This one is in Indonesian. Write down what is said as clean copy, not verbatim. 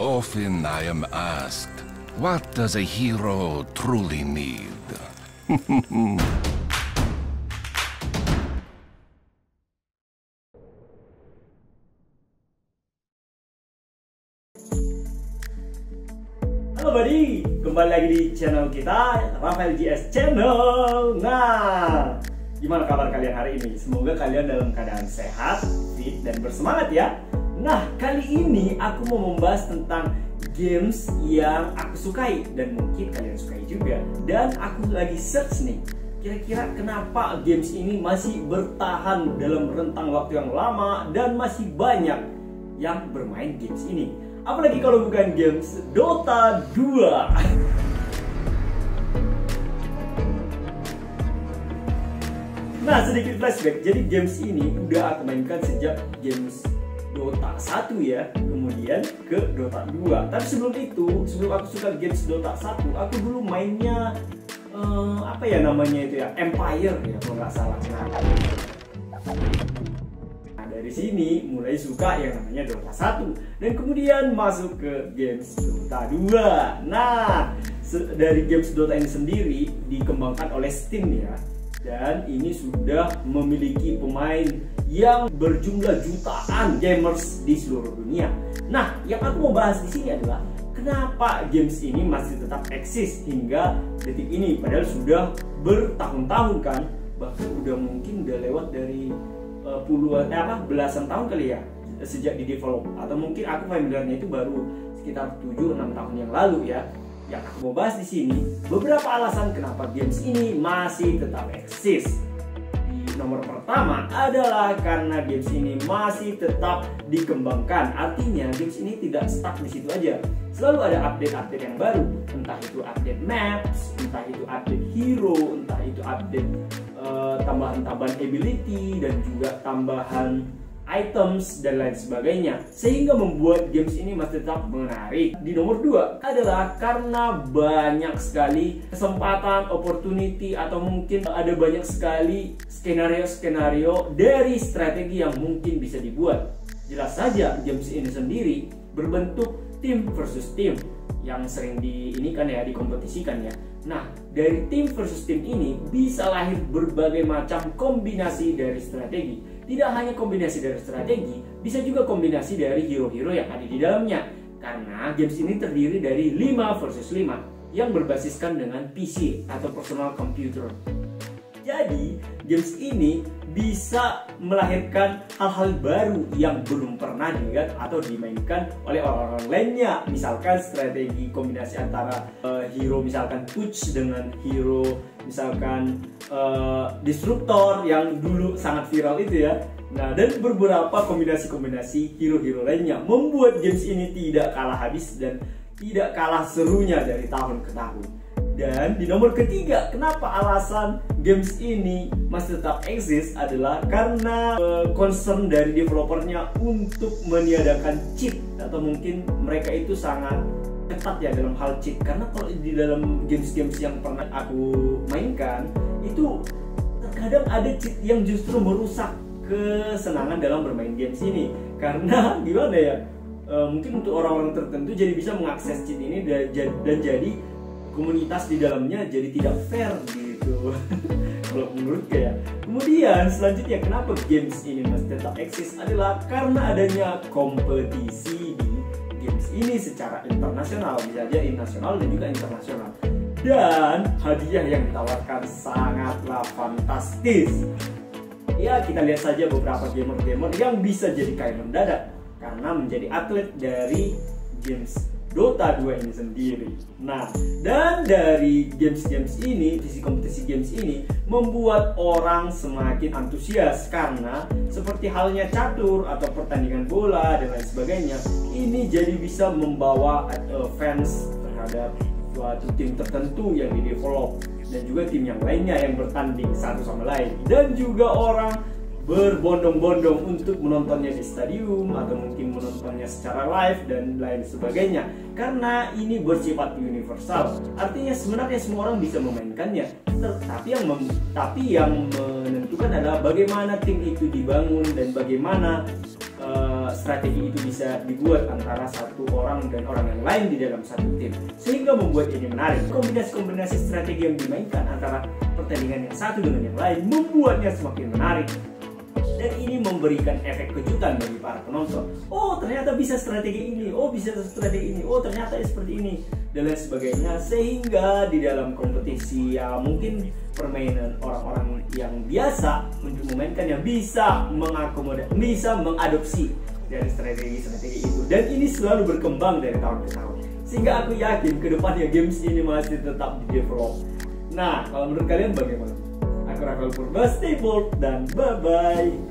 Often I am asked, what does a hero truly need? Halo buddy, kembali lagi di channel kita, Rafael GS Channel. Nah, gimana kabar kalian hari ini? Semoga kalian dalam keadaan sehat, fit, dan bersemangat ya. Nah, kali ini aku mau membahas tentang games yang aku sukai dan mungkin kalian sukai juga. Dan aku lagi search nih, kira-kira kenapa games ini masih bertahan dalam rentang waktu yang lama dan masih banyak yang bermain games ini. Apalagi kalau bukan games Dota 2. Nah, sedikit flashback. Jadi games ini udah aku mainkan sejak games Dota 1 ya, kemudian ke Dota 2. Tapi sebelum itu, sebelum aku suka games Dota 1, aku dulu mainnya apa ya namanya itu ya, Empire ya kalau nggak salah. Nah, dari sini mulai suka yang namanya Dota 1 dan kemudian masuk ke games Dota 2. Nah, dari games Dota ini sendiri dikembangkan oleh Steam ya. Dan ini sudah memiliki pemain yang berjumlah jutaan gamers di seluruh dunia. Nah, yang aku mau bahas di sini adalah kenapa games ini masih tetap eksis hingga detik ini, padahal sudah bertahun-tahun kan, bahkan udah mungkin udah lewat dari belasan tahun kali ya sejak di develop, atau mungkin aku familiarnya itu baru sekitar 7-6 tahun yang lalu ya. Yang aku mau bahas di sini beberapa alasan kenapa games ini masih tetap eksis. Di nomor pertama adalah karena games ini masih tetap dikembangkan. Artinya games ini tidak stuck di situ aja. Selalu ada update-update yang baru. Entah itu update maps, entah itu update hero, entah itu update tambahan-tambahan ability dan juga tambahan items dan lain sebagainya, sehingga membuat games ini masih tetap menarik. Di nomor 2 adalah karena banyak sekali kesempatan, opportunity, atau mungkin ada banyak sekali skenario-skenario dari strategi yang mungkin bisa dibuat. Jelas saja games ini sendiri berbentuk team versus team yang sering dikompetisikan ya. Nah, dari team versus team ini bisa lahir berbagai macam kombinasi dari strategi. Tidak hanya kombinasi dari strategi, bisa juga kombinasi dari hero-hero yang ada di dalamnya. Karena games ini terdiri dari 5 versus 5 yang berbasiskan dengan PC atau personal computer. Jadi, games ini bisa melahirkan hal-hal baru yang belum pernah dilihat atau dimainkan oleh orang-orang lainnya. Misalkan strategi kombinasi antara hero misalkan Push dengan hero misalkan Disruptor yang dulu sangat viral itu ya. Nah, dan beberapa kombinasi-kombinasi hero-hero lainnya membuat games ini tidak kalah habis dan tidak kalah serunya dari tahun ke tahun. Dan di nomor ketiga, kenapa alasan games ini masih tetap eksis adalah karena concern dari developernya untuk meniadakan cheat, atau mungkin mereka itu sangat ketat ya dalam hal cheat. Karena kalau di dalam games-games yang pernah aku mainkan itu terkadang ada cheat yang justru merusak kesenangan dalam bermain games ini. Karena gimana ya, mungkin untuk orang-orang tertentu jadi bisa mengakses cheat ini dan jadi komunitas di dalamnya jadi tidak fair gitu. Kalau menurut saya. Kemudian selanjutnya kenapa games ini masih tetap eksis adalah karena adanya kompetisi di games ini secara internasional, bisa aja nasional dan juga internasional. Dan hadiah yang ditawarkan sangatlah fantastis. Ya, kita lihat saja beberapa gamer-gamer yang bisa jadi kaya mendadak karena menjadi atlet dari games Dota 2 ini sendiri. Nah, dan dari games-games ini, sisi kompetisi games ini membuat orang semakin antusias karena seperti halnya catur atau pertandingan bola dan lain sebagainya, ini jadi bisa membawa fans terhadap suatu tim tertentu yang di-develop dan juga tim yang lainnya yang bertanding satu sama lain, dan juga orang berbondong-bondong untuk menontonnya di stadium atau mungkin menontonnya secara live dan lain sebagainya, karena ini bersifat universal. Artinya sebenarnya semua orang bisa memainkannya, tapi yang menentukan adalah bagaimana tim itu dibangun dan bagaimana strategi itu bisa dibuat antara satu orang dan orang yang lain di dalam satu tim, sehingga membuat ini menarik. Kombinasi-kombinasi strategi yang dimainkan antara pertandingan yang satu dengan yang lain membuatnya semakin menarik, dan ini memberikan efek kejutan bagi para penonton. Oh, ternyata bisa strategi ini, oh bisa strategi ini, oh ternyata seperti ini, dan lain sebagainya. Sehingga di dalam kompetisi ya mungkin permainan orang-orang yang biasa untuk memainkannya bisa bisa mengadopsi dari strategi-strategi itu, dan ini selalu berkembang dari tahun ke tahun, sehingga aku yakin kedepannya games ini masih tetap di develop. Nah, kalau menurut kalian bagaimana? Aku Rafael Purba, stay bold dan bye bye.